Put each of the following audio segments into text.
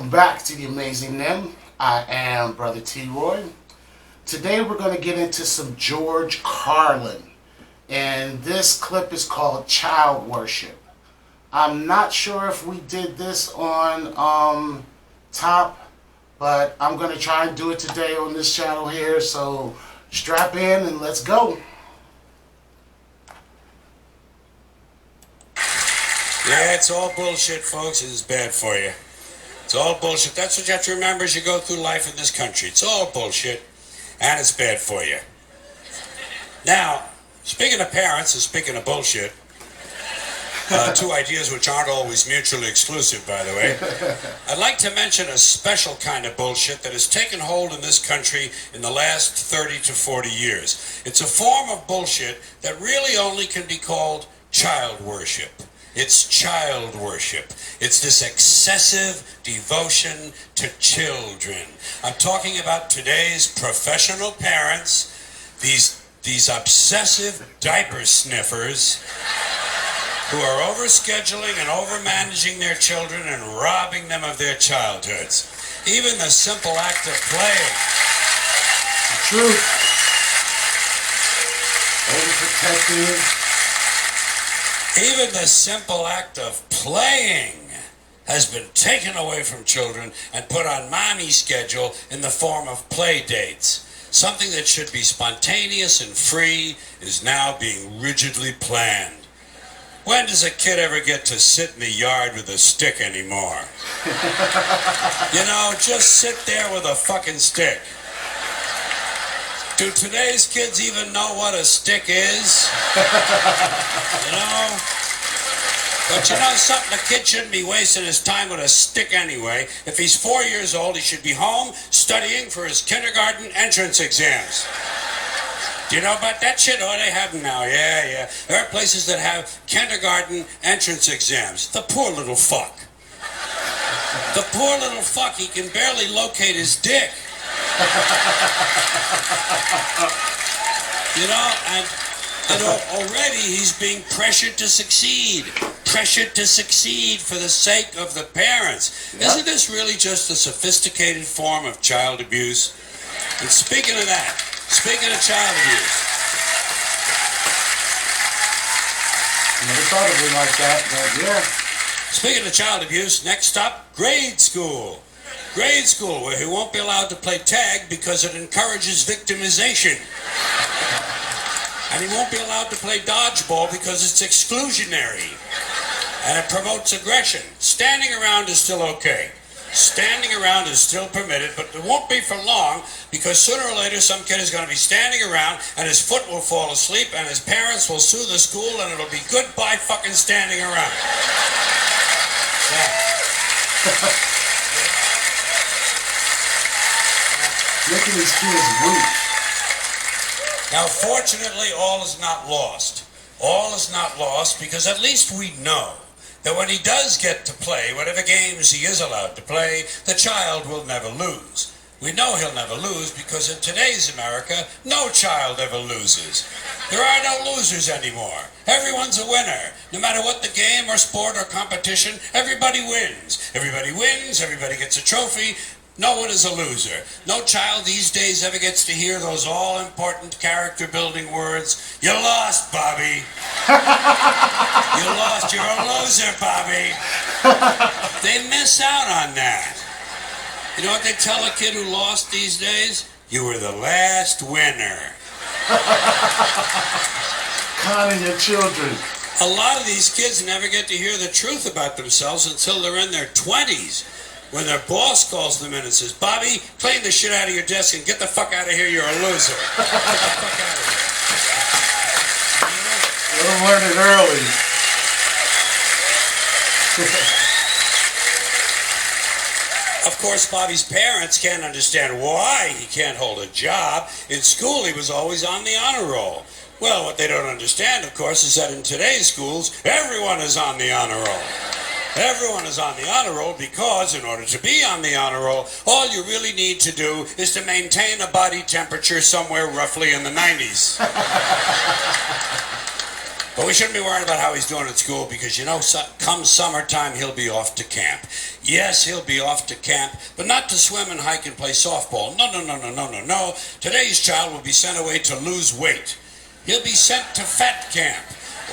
Welcome back to the Amazing Nim. I am Brother T. Roy. Today we're going to get into some George Carlin. And this clip is called Child Worship. I'm not sure if we did this on top, but I'm going to try and do it today on this channel here. So strap in and let's go. Yeah, it's all bullshit, folks. It's bad for you. It's all bullshit. That's what you have to remember as you go through life in this country. It's all bullshit, and it's bad for you. Now, speaking of parents and speaking of bullshit, two ideas which aren't always mutually exclusive, by the way, I'd like to mention a special kind of bullshit that has taken hold in this country in the last 30 to 40 years. It's a form of bullshit that really only can be called child worship. It's child worship. It's this excessive devotion to children. I'm talking about today's professional parents, these obsessive diaper sniffers who are overscheduling and overmanaging their children and robbing them of their childhoods. Even the simple act of playing. The truth. Overprotective. Even the simple act of playing has been taken away from children and put on mommy's schedule in the form of play dates. Something that should be spontaneous and free is now being rigidly planned. When does a kid ever get to sit in the yard with a stick anymore? You know, just sit there with a fucking stick. Do today's kids even know what a stick is? You know? But you know something? A kid shouldn't be wasting his time with a stick anyway. If he's 4 years old, he should be home studying for his kindergarten entrance exams. Do you know about that shit? Oh, they have them now. Yeah. There are places that have kindergarten entrance exams. The poor little fuck. The poor little fuck, he can barely locate his dick. You know, and already he's being pressured to succeed for the sake of the parents. Yep. Isn't this really just a sophisticated form of child abuse? And speaking of that, speaking of child abuse, never thought of it like that, but yeah. Speaking of child abuse, next up, grade school. Grade school, where he won't be allowed to play tag because it encourages victimization. And he won't be allowed to play dodgeball because it's exclusionary. And it promotes aggression. Standing around is still okay. Standing around is still permitted, but it won't be for long because sooner or later some kid is going to be standing around and his foot will fall asleep and his parents will sue the school and it'll be goodbye fucking standing around. Yeah. Making these kids weak. Now, fortunately, all is not lost. All is not lost because at least we know that when he does get to play, whatever games he is allowed to play, the child will never lose. We know he'll never lose because in today's America, no child ever loses. There are no losers anymore. Everyone's a winner. No matter what the game or sport or competition, everybody wins. Everybody wins, everybody gets a trophy. No one is a loser. No child these days ever gets to hear those all-important character-building words, "You lost, Bobby." "You lost, you're a loser, Bobby." They miss out on that. You know what they tell a kid who lost these days? "You were the last winner." Conning your children. A lot of these kids never get to hear the truth about themselves until they're in their 20s. When their boss calls them in and says, "Bobby, clean the shit out of your desk and get the fuck out of here, you're a loser." Get the fuck out of here. Let them learn it early. Of course, Bobby's parents can't understand why he can't hold a job. In school, he was always on the honor roll. Well, what they don't understand, of course, is that in today's schools, everyone is on the honor roll. Everyone is on the honor roll because in order to be on the honor roll, all you really need to do is to maintain a body temperature somewhere roughly in the 90s. But we shouldn't be worrying about how he's doing at school because, you know, come summertime, he'll be off to camp. Yes, he'll be off to camp, but not to swim and hike and play softball. No, no, no, no, no, no, no. Today's child will be sent away to lose weight. He'll be sent to fat camp,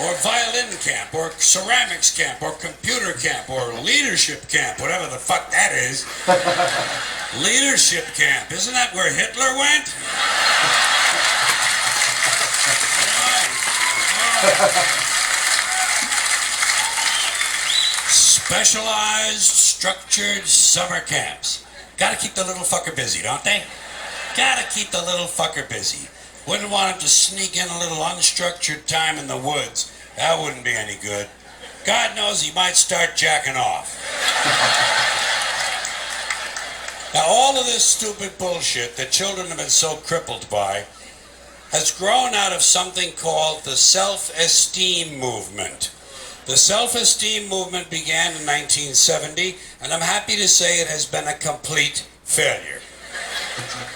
or violin camp, or ceramics camp, or computer camp, or leadership camp, whatever the fuck that is. Leadership camp. Isn't that where Hitler went? Specialized, structured summer camps. Gotta keep the little fucker busy, don't they? Gotta keep the little fucker busy. Wouldn't want him to sneak in a little unstructured time in the woods. That wouldn't be any good. God knows he might start jacking off. Now, all of this stupid bullshit that children have been so crippled by has grown out of something called the self-esteem movement. The self-esteem movement began in 1970, and I'm happy to say it has been a complete failure.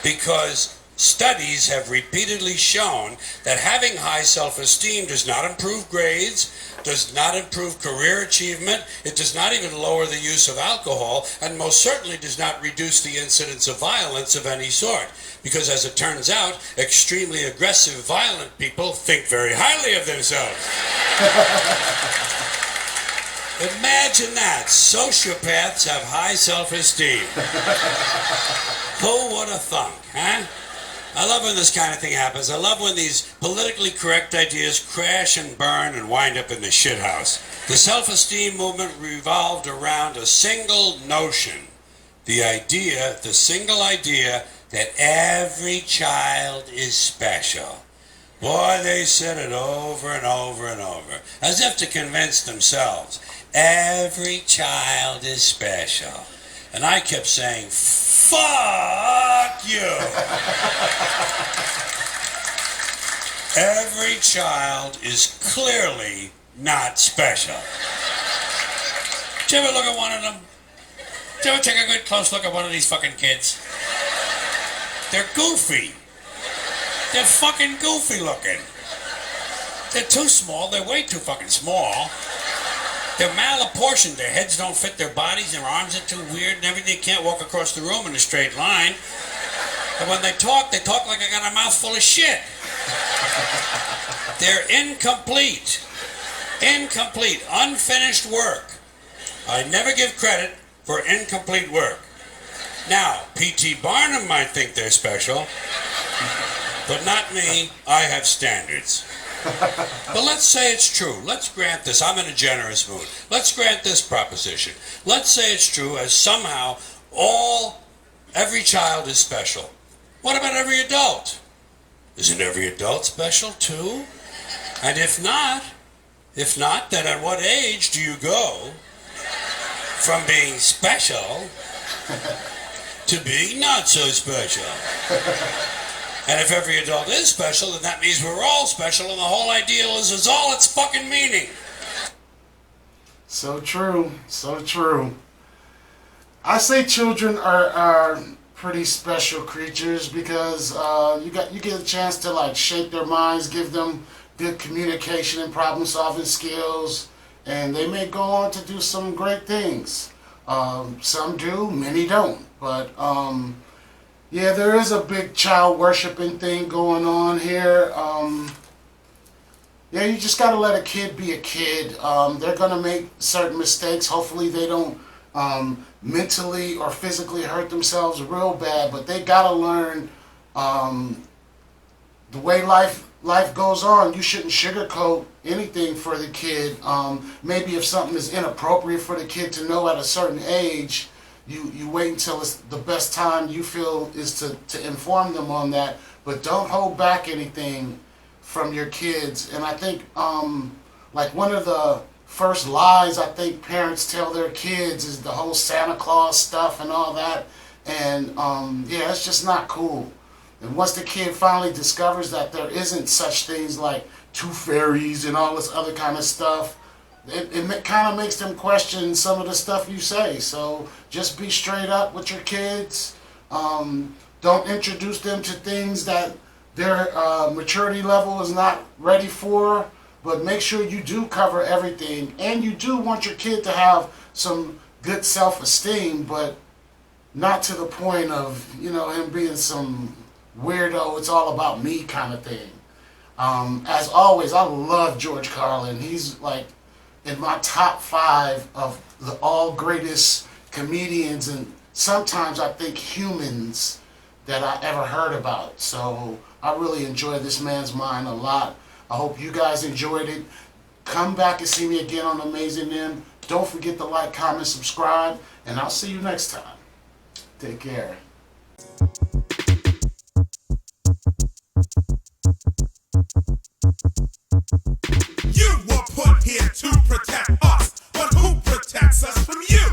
Because studies have repeatedly shown that having high self-esteem does not improve grades, does not improve career achievement, it does not even lower the use of alcohol, and most certainly does not reduce the incidence of violence of any sort. Because as it turns out, extremely aggressive, violent people think very highly of themselves. Imagine that. Sociopaths have high self-esteem. Who would have thunk, huh? I love when this kind of thing happens. I love when these politically correct ideas crash and burn and wind up in the shithouse. The self-esteem movement revolved around a single notion. The single idea that every child is special. Boy, they said it over and over and over, as if to convince themselves. Every child is special. And I kept saying, fuck you. Every child is clearly not special. Did you ever look at one of them? Did you ever take a good close look at one of these fucking kids? They're goofy. They're fucking goofy looking. They're too small. They're way too fucking small. They're malapportioned. Their heads don't fit their bodies. Their arms are too weird and everything. They can't walk across the room in a straight line. And when they talk like they got a mouthful of shit. They're incomplete. Incomplete. Unfinished work. I never give credit for incomplete work. Now, P.T. Barnum might think they're special, but not me. I have standards. But let's say it's true. Let's grant this. I'm in a generous mood. Let's grant this proposition. Let's say it's true as somehow every child is special. What about every adult? Isn't every adult special too? And if not, then at what age do you go from being special to being not so special? And if every adult is special, then that means we're all special, and the whole ideal is all its fucking meaning. So true, so true. I say children are pretty special creatures because you get a chance to like shape their minds, give them good communication and problem solving skills, and they may go on to do some great things. Some do, many don't, but yeah, there is a big child worshiping thing going on here. Yeah, you just gotta let a kid be a kid. They're gonna make certain mistakes. Hopefully they don't mentally or physically hurt themselves real bad, but they gotta learn the way life goes on. You shouldn't sugarcoat anything for the kid. Maybe if something is inappropriate for the kid to know at a certain age, you wait until it's the best time you feel is to inform them on that, but don't hold back anything from your kids. And I think like one of the first lies I think parents tell their kids is the whole Santa Claus stuff and all that, and yeah, it's just not cool. And once the kid finally discovers that there isn't such things like tooth fairies and all this other kind of stuff, it kind of makes them question some of the stuff you say. So just be straight up with your kids. Don't introduce them to things that their maturity level is not ready for. but make sure you do cover everything, and you do want your kid to have some good self-esteem, but not to the point of, you know, him being some weirdo, it's all about me kind of thing. As always, I love George Carlin. He's like in my top 5 of the all greatest comedians, and sometimes I think humans, that I ever heard about. So I really enjoy this man's mind a lot. I hope you guys enjoyed it. Come back and see me again on Amazing Them. Don't forget to like, comment, subscribe, and I'll see you next time. Take care. You were put here to protect us, but who protects us from you?